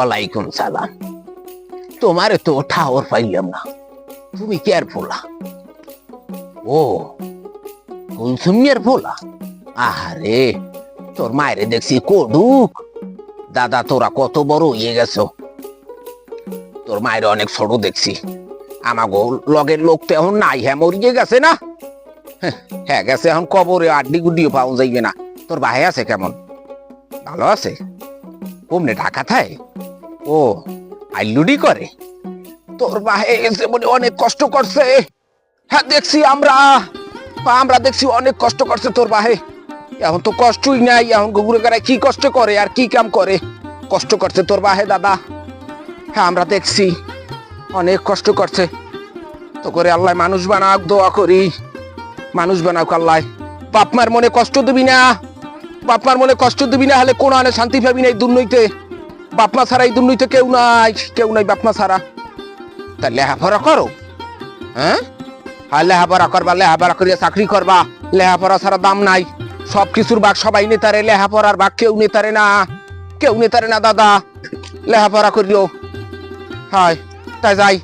ওয়ালাইকুম সালাম। তোমারে তো ঠাওর পাইলাম না, তুমি কে আর ফোলা? ও কুলসুমিয়ার ফোলা। আহারে, তোর মায়েরে দেখছি কডুক। দাদা তোরা কত বড় হয়ে গেছো। তোর মায়ের অনেক ছোট দেখছি। আমাগো লগের লোক তো এখন নাই, হ্যাঁ মরিয়ে গেছে না? হ্যাঁ গেছে, এখন কবরে আড্ডি গুড্ডিও পাওয়া যাইবে না। তোর ভাই আছে কেমন? ভালো আছে? কমনে ঢাকা থায়? ও আইলুডি করে? তোর ভাই মনে অনেক কষ্ট করছে। হ্যাঁ দেখছি, আমরা দেখছি অনেক কষ্ট করছে তোর ভাই। এখন তো কষ্টই নাই, এখন গুগুরে গাড়ায় কি কষ্ট করে আর কি কাম করে। কষ্ট করছে তোর ভাই দাদা। হ্যাঁ আমরা দেখছি অনেক কষ্ট করছে। তো করে আল্লাহ মানুষ বানাক, দোয়া করি মানুষ বানাক আল্লাহ। বাপ মার মনে কষ্ট দিবি না, বাপ মার মনে কষ্ট দিবি না, হলে কোন আনে শান্তি পাবি না এই দুর্নইতে। বাপ মা ছাড়া এই দুর্নইতে কেউ নাই বাপ মা ছাড়া। তা লেহাপড়া করো, হ্যাঁ আর লেহাপড়া করবা, লেহাপড়া করিয়া চাকরি করবা। লেহাপড়া ছাড়া দাম নাই। সবকিছুর ভাগ সবাই নেতারে, লেহাপড়ার ভাগ কেউ নেতারে না দাদা। লেহাপড়া করিও। হয় তাই যাই।